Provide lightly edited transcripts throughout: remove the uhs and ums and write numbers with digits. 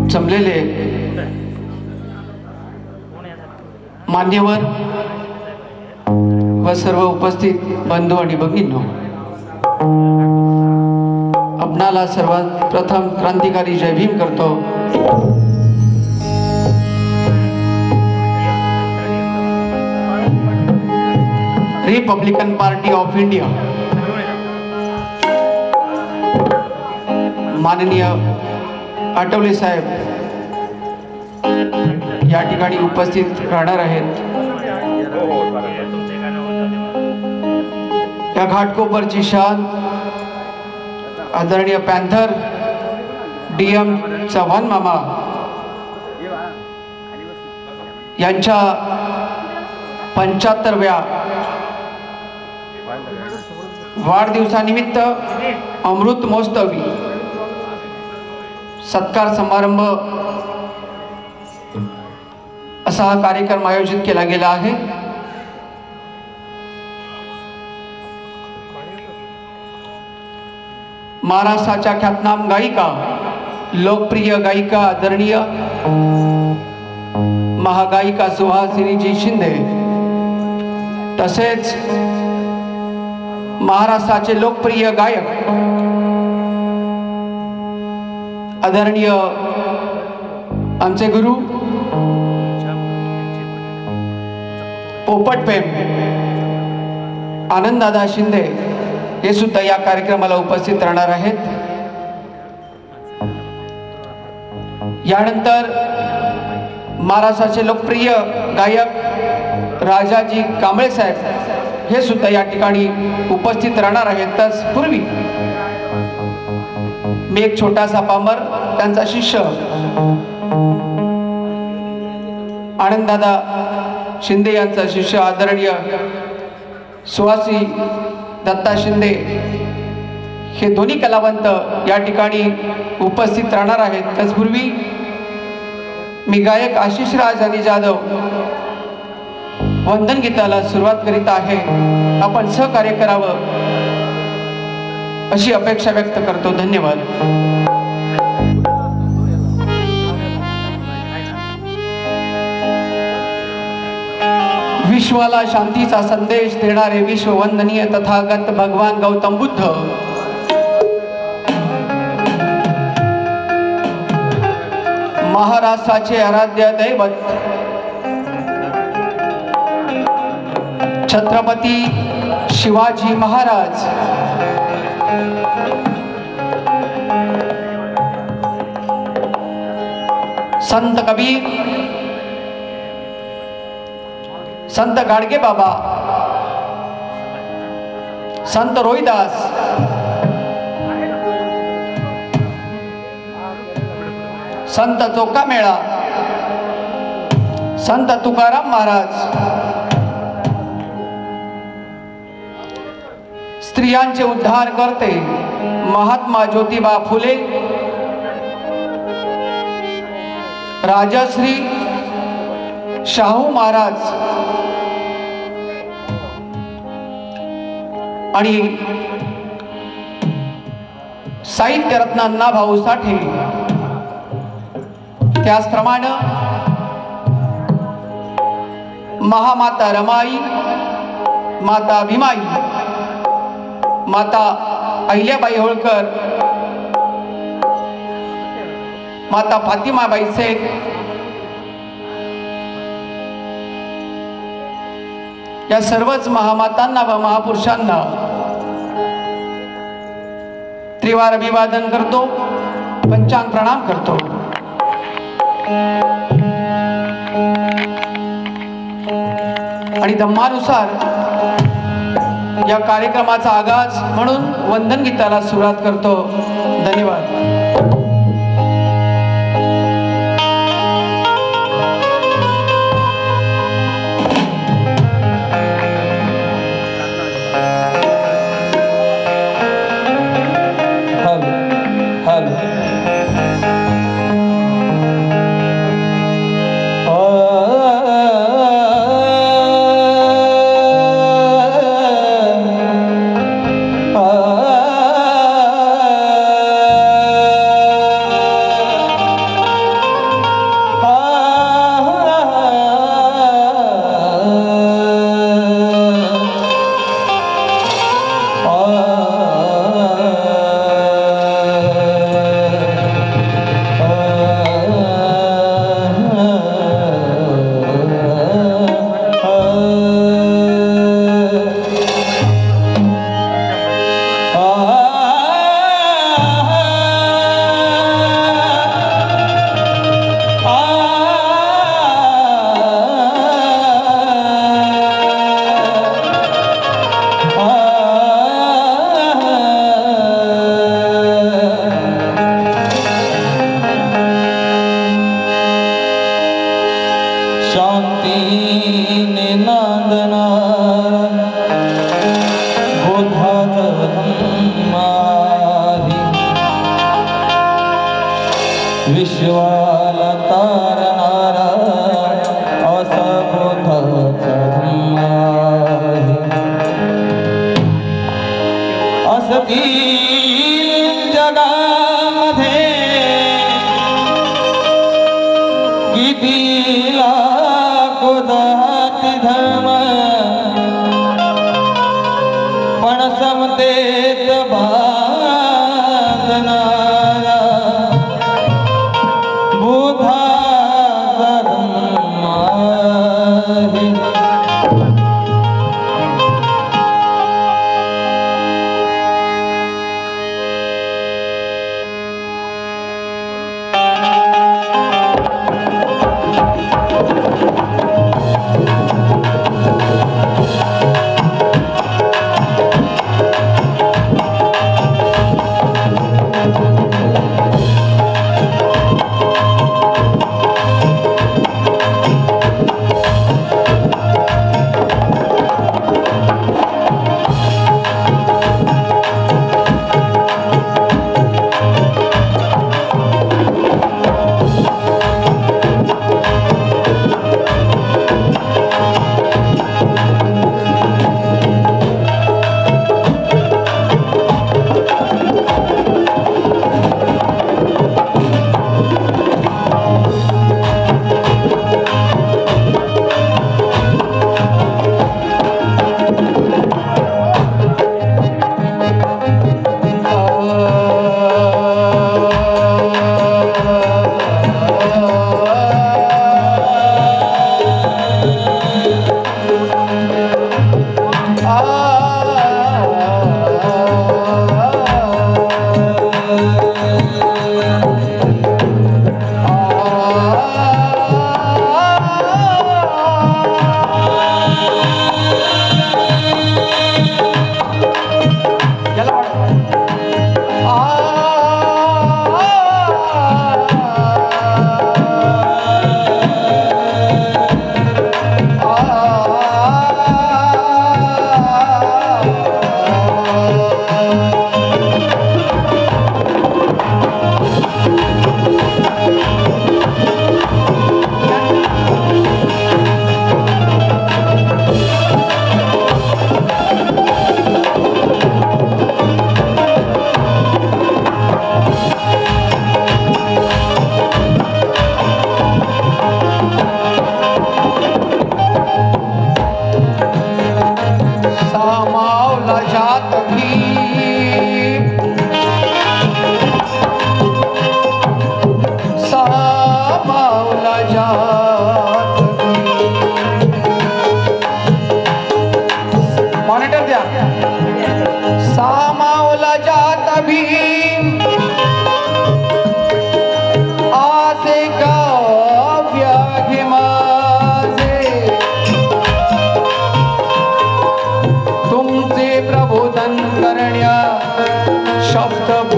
जमलेले मान्यवर व सर्व उपस्थित बंधू आणि भगिनींनो, आपणाला सर्वात प्रथम क्रांतिकारी जय भीम करतो। रिपब्लिकन पार्टी ऑफ इंडिया माननीय आठवले साहेब या ठिकाणी उपस्थित राहणार आहेत। या घाटकोपरची शान आदरणीय पॅन्थर DM चव्हाण मामा यांच्या 75व्या वाढदिवसानिमित्त अमृत महोत्सवी सत्कार समारंभ असा हा कार्यक्रम आयोजित केला गेला आहे। महाराष्ट्राच्या ख्यातनाम गायिका, लोकप्रिय गायिका आदरणीय महागायिका सुहासिनीजी शिंदे, तसेच महाराष्ट्राचे लोकप्रिय गायक आदरणीय आमचे गुरु पोपटप्रेम आनंददादा शिंदे हे सुद्धा या कार्यक्रमाला उपस्थित राहणार आहेत। यानंतर महाराष्ट्राचे लोकप्रिय गायक राजाजी कांबळे साहेब हे सुद्धा या ठिकाणी उपस्थित राहणार आहेत। तत्पूर्वी मी एक छोटासा पामर त्यांचा शिष्य आनंददादा शिंदे यांचा शिष्य आदरणीय सुहासी दत्ता शिंदे हे दोन्ही कलावंत या ठिकाणी उपस्थित राहणार आहेत। तत्पूर्वी मी गायक आशिष राज आणि जाधव वंदन गीताला सुरुवात करीत आहे। आपण सहकार्य करावं अशी अपेक्षा व्यक्त करतो। धन्यवाद। विश्वाला शांतीचा संदेश देणारे विश्ववंदनीय तथागत भगवान गौतम बुद्ध महाराष्ट्राचे आराध्य दैवत छत्रपती शिवाजी महाराज संत कबीर, संत गाडगे बाबा, संत रोहिदास, संत चोकामेळा, संत तुकाराम महाराज, स्त्रियांचे उद्धार करते महात्मा ज्योतिबा फुले, राजश्री शाहू महाराज आणि साहित्यरत्न अण्णाभाऊ साठे, त्याचप्रमाणे महामाता रमाई, माता भीमाई, माता अहिल्याबाई होळकर, माता फातिमाबाई शेख, या सर्वच महामातांना व महापुरुषांना त्रिवार अभिवादन करतो, पंचांग प्रणाम करतो। आणि धम्मानुसार या कार्यक्रमाचा आगाज म्हणून वंदन गीताला सुरुवात करतो। धन्यवाद। विश्वाला तारणारा असा बुद्धाचा धम्म आहे. असतील जगामध्ये किती लाखो जाती धर्म, पण समतेत बांधणारा बुद्धाचा धम्म आहे.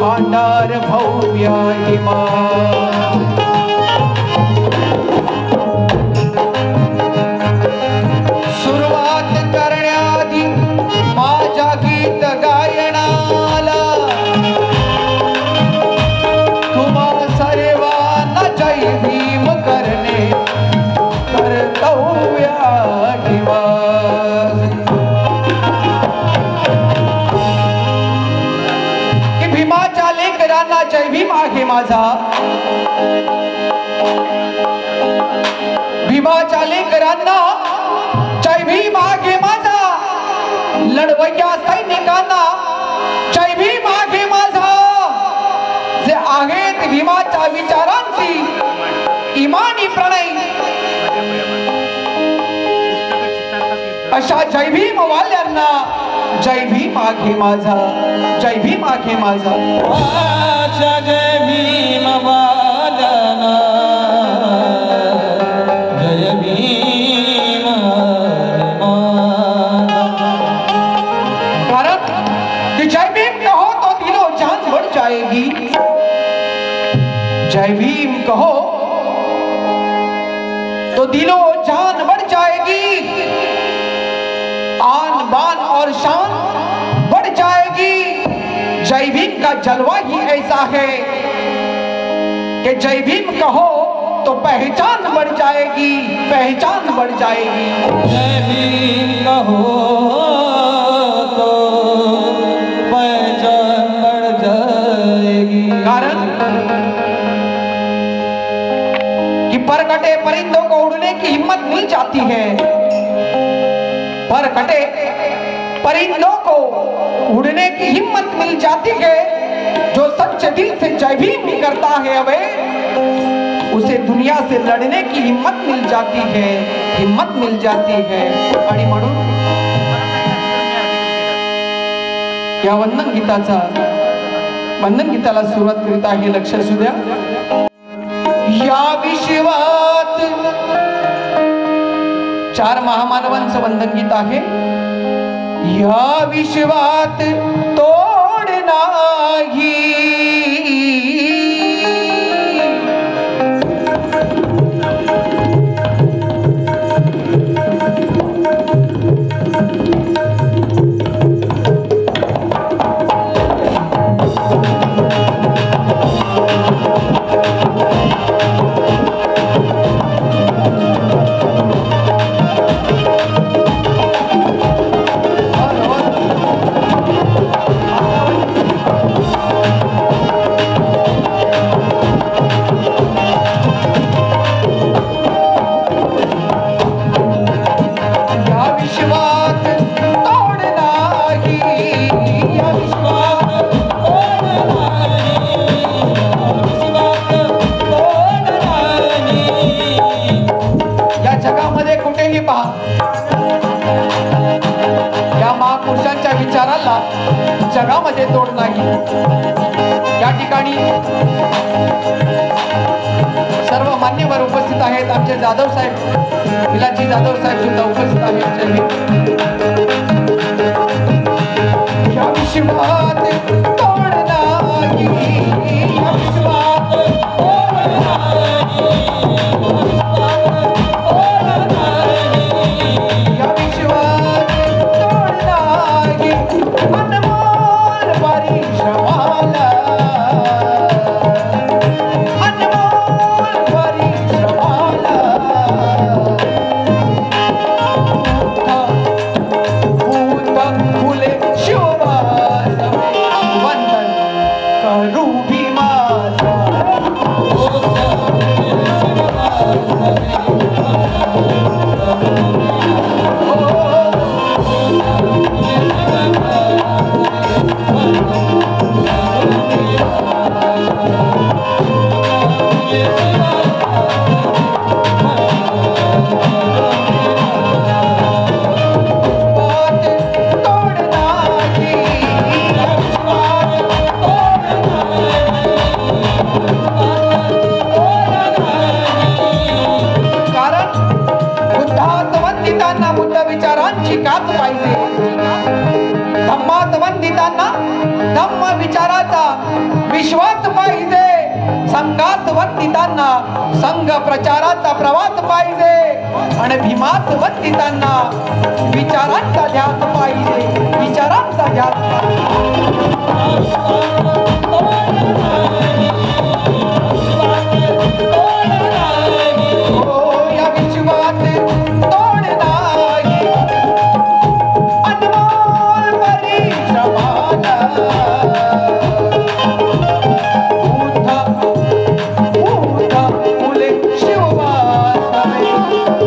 भांडार भव्य सुरुवात करण्याआधी माझ्या गीत गायनाला तुम्हा सर्वांना जय भीम करणे कर्तव्य जय भीम आहे माझा. भीमाच्या लेकरांना जय भीम आहे माझा. लढवय्या सैनिकांना जय भीम आहे माझा. जे आहेत भीमाच्या विचारांची इमानी प्रणय अशा जय भीम वाल्यांना जय भीम आहे माझा. जय भीम आहे माझा. जय भीम वाल्यांना जय भीम. कारण कि जय भीम कहो तो दिलो जान बढ़ जाएगी. जय भीम कहो तो दिलो जान बढ़ जाएगी. आन बान और शान बढ़ जाएगी. जय भीम का जलवा ही ऐसा है कि जय भीम कहो तो पहचान बढ़ जाएगी, पहचान बढ़ जाएगी। जय भीम कहो तो पहचान बढ़ जाएगी। कारण कि पर कटे परिंदों को उड़ने की हिम्मत मिल जाती है, पर कटे परिंदों को उड़ने की हिम्मत मिल जाती है। जो सच्चे दिल से जय भीम करता है अबे, उसे दुनिया से लड़ने की हिम्मत मिल जाती है, हिम्मत मिल जाती है। आणि म्हणून या वंदन गीताला सुरुवात करीत आहे, लक्ष असू द्या। या विश्वात 4 महामानवांचं वंदन गीत आहे। या विश्वात तोड नाही, जगामध्ये तोड नाही। या ठिकाणी सर्व मान्यवर उपस्थित आहेत। आमचे जाधव साहेब, विलाजी जाधव साहेब सुद्धा उपस्थित आहेत। या विश्वात तोड नाही, या विश्वात तोड नाही, या विश्वात तोड नाही। अनमोल परिश्रमाला, अनमोल परिश्रमाला भूत फुले शिवबासवे वंदन करू भीमाला। कास पाहिजे, धम्मासंबंधितांना धम्म विचाराचा विश्वास पाहिजे, संघासंबंधितांना संघ प्रचाराचा प्रवास पाहिजे, आणि भीमासंबंधितांना विचारांचा ध्यास पाहिजे, विचारांचा ध्यास या विश्वात तोड नाही। अनमोल परिश्रमाला भूत फुले शिवबासवे,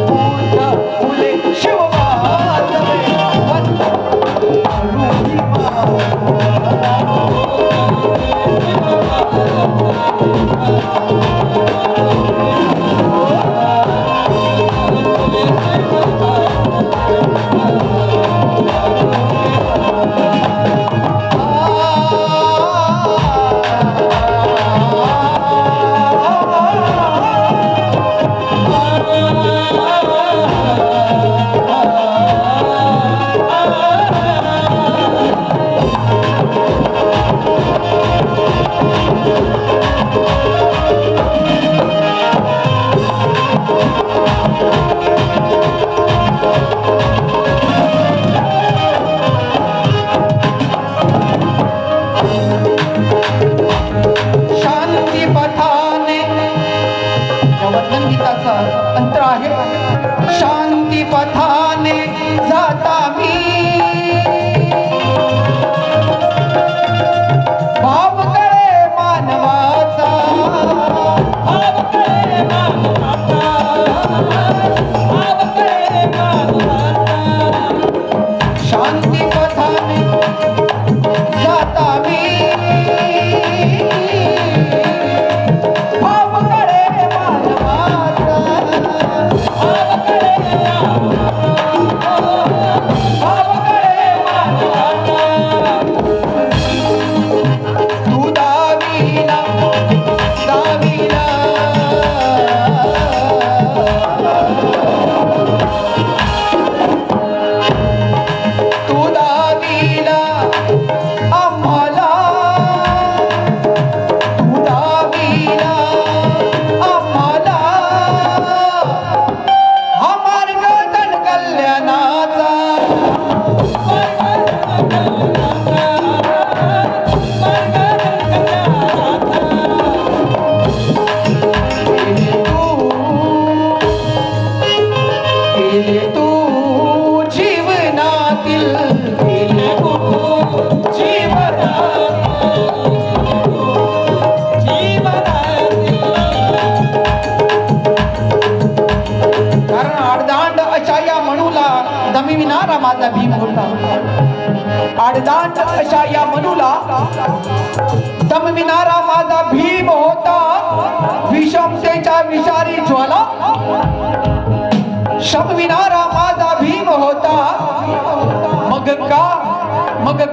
भूत फुले शिवबासवे वंदन करू भीमाला। गीताचा अंतर आहे. शांती पथाने जाता मी भाव कळे मानवाचा, भाव कळे मानवाचा, भाव कळे मानवाचा. शांती पथाने जाता मी भाव कळे मानवाचा, भाव कळे भाव कळे मानवाचा. तू दाविला दाविला तू दाविला आम्हाला, तू दाविला आम्हाला हा मार्ग जन कल्याणाचा. केले तू जीवनातील केले तू कारण आडदांड अशा या मनूला दमिविणारा माझा भीम होता. आडदांड अशा या मनूला दमिविणारा माझा भीम होता. विषमतेच्या विषारी ज्वाला शमविणारा माझा भीम होता. मग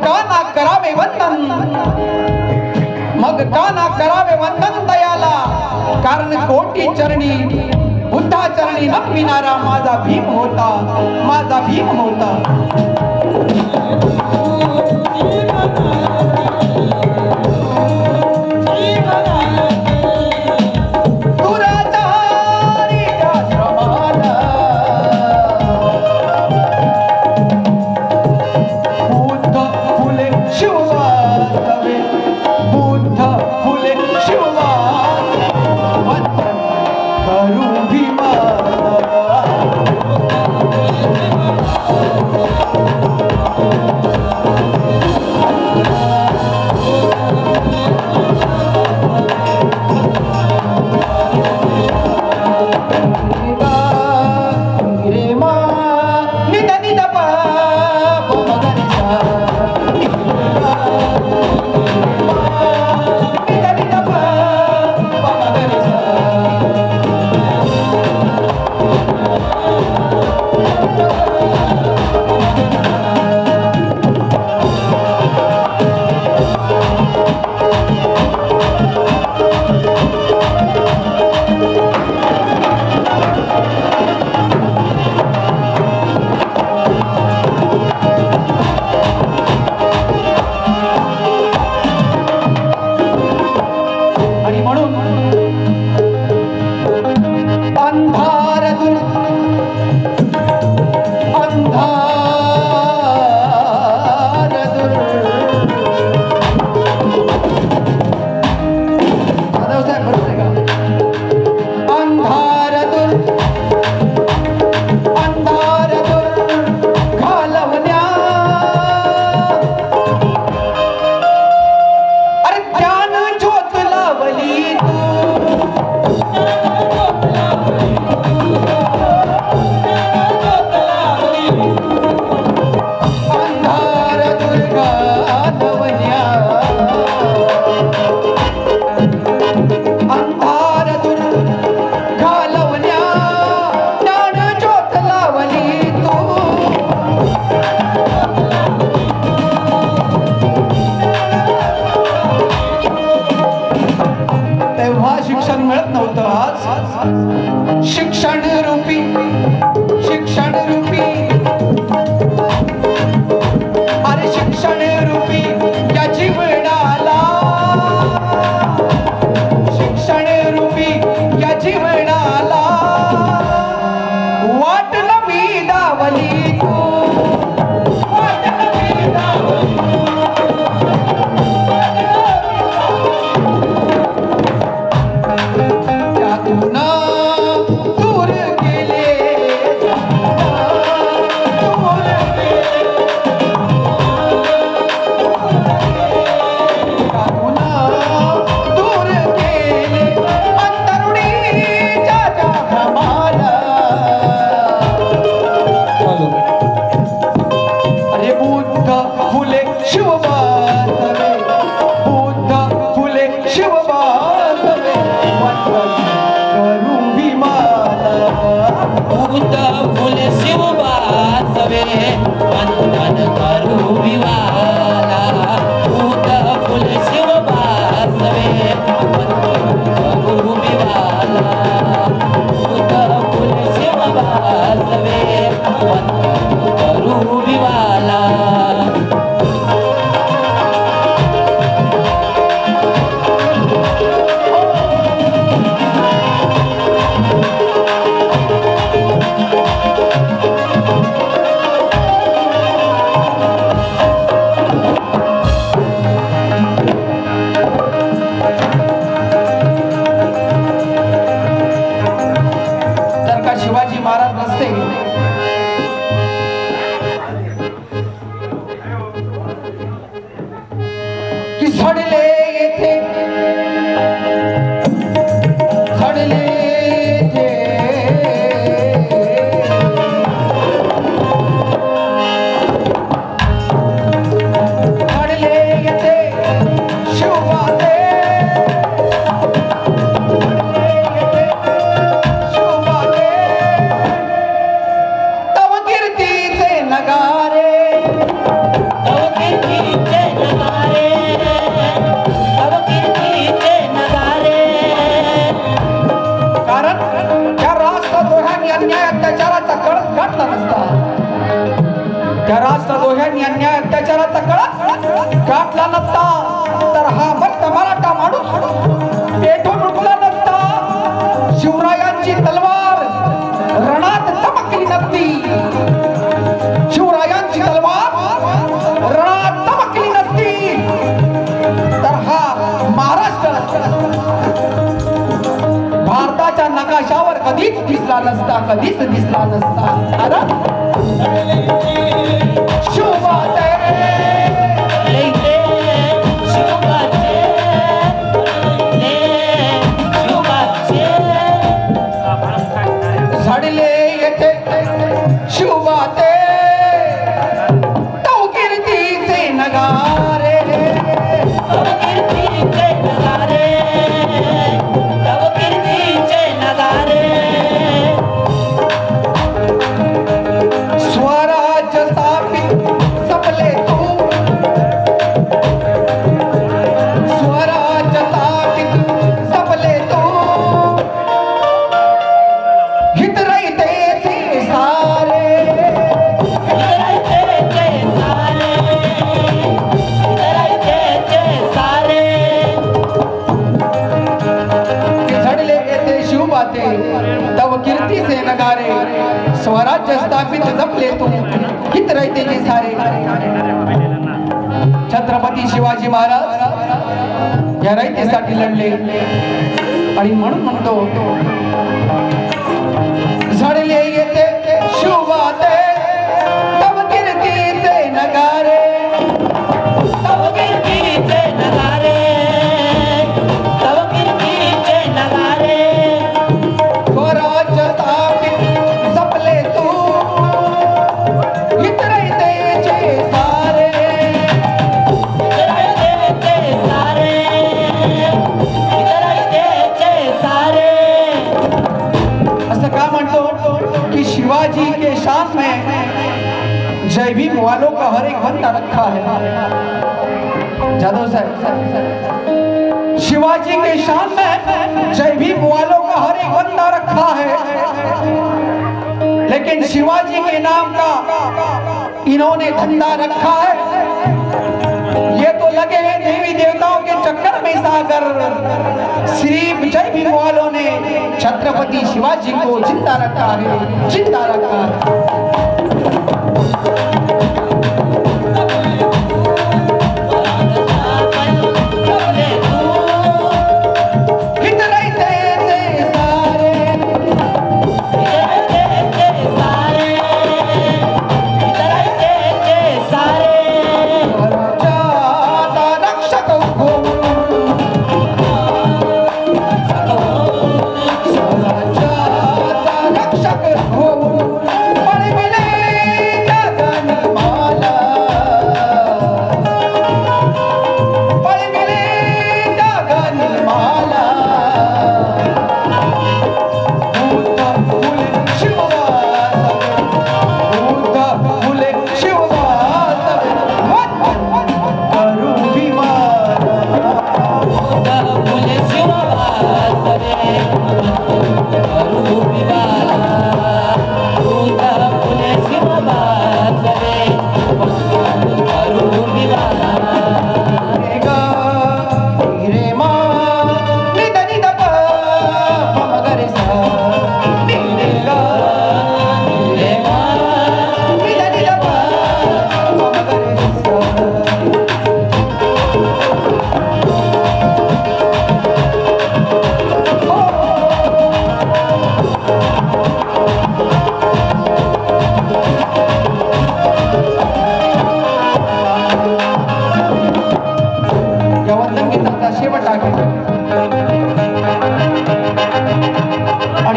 का ना करावे वंदन, मग का ना करावे वंदन दयाला. कारण कोटी चरणी बुद्धा चरणी नमविणारा माझा भीम होता, माझा भीम होता. दुराचारीच्या श्रमाला बुद्ध फुले शिववासवे, बुद्ध फुले शिववासवे वंदन करू भीमा. रे मा निदा निदा पा पमगरिसा, निदा निदा पा पमगरिसा. आणि म्हणून अंधार दूर अंधार दूर साहेब बरोबर आहे का? अंधार दूर अंधार दूर घालवण्या. अरे ज्ञान ज्योत लावली तू, अंधार दुर्गा नवन्या. अंधार दूर घालवण्या ज्ञान ज्योत लावली तू. तेव्हा शिक्षण मिळत नव्हतं. आज शिक्षण रूपी अरे शिक्षण रूपी या जीवनाला, शिक्षण रूपी या जीवनाला वाट नवी दावली तू, वाट नवी दावली. त्यातून झडले ते झडले येते शिवबाते झडले येते शिवबाते तव कीर्तीचे नगारे तव कीर्तीचे नगारे तव कीर्तीचे नगारे कारण त्या राष्ट्रद्रोह्यांनी अन्याय अत्याचाराचा कळस गाठला नसता त्या राष्ट्रद्रोह्यांनी अन्याय अत्याचाराचा कळस गाठला नसता तर हा भक्त मराठा माणूस पेटून उठला नसता शिवरायांची तलवार रणात चमकली नसती शिवरायांची तलवार रणात चमकली नसती तर हा महाराष्ट्र भारताच्या नकाशावर कधीच दिसला नसता अरे शिवबाते लेते शिवबाचे शिवबाचे झडले येते शिवबाते तव कीर्तीचे नगारे तव कीर्तीचे नगारे तव कीर्तीचे नगारे स्वराज्य स्थापित सपले तू स्वराज्य स्थापित सपले तू हित रहितेचे सारे इतरायतेचे सारे इतरायतेचे सारे झडले येते शिवबाते तव कीर्तीचे नगारे स्वराज्य स्थापित जपले तू हित रहितेचे सारे छत्रपती शिवाजी महाराज या रयतेसाठी लढले आणि म्हणून म्हणतो झडले येते शिवबाते तव कीर्तीचे नगारे तव कीर्तीचे नगारे तव कीर्तीचे नगारे स्वराज्य स्थापित जपले तू हित रहितेचे सारे इतरायतेचे सारे इतरायतेचे सारे असं का म्हणतो कि शिवाजी के शान में जय भीम वालों का हर एक बंदा रखा है जादव साहब शिवाजी के शान में जय भीम वालों का हर एक बंदा रखा है लेकिन शिवाजी के नाम का इन्होंने धंधा रखा है ये तो लगे हैं देवी देवताओं के चक्कर में सागर सिर्फ जय भीम वालों ने छत्रपति शिवाजी को जिंदा रखा है जिंदा रखा है हित रहितेचे सारे इतरायतेचे सारे इतरायतेचे सारे स्वराज्याचा रक्षक होऊन स्वराज्याचा रक्षक होऊन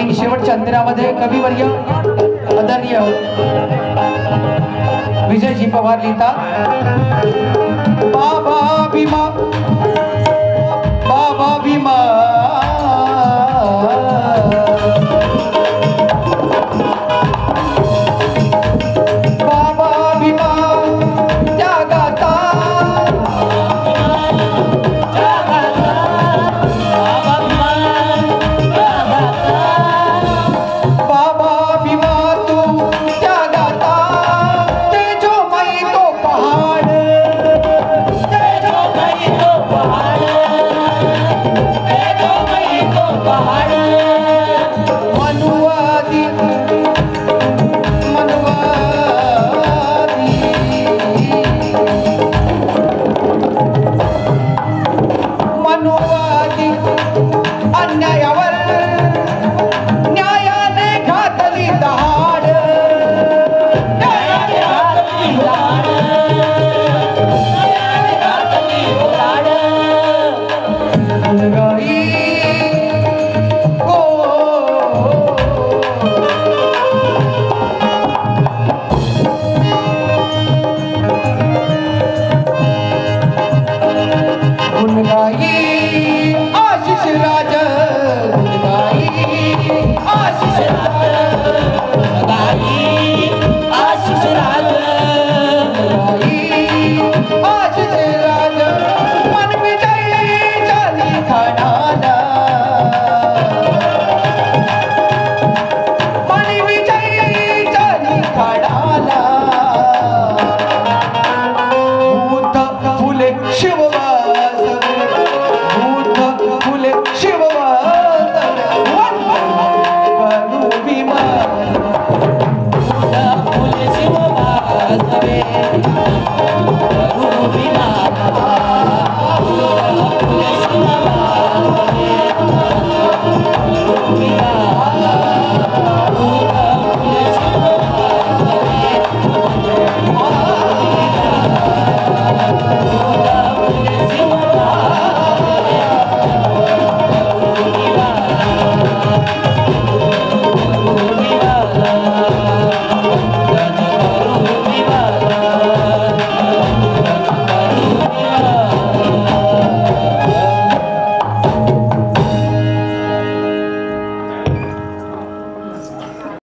आणि शेवटच्या अंतरामध्ये कविवर्य आदरणीय विजयजी पवार लिहितात बाबा भीमा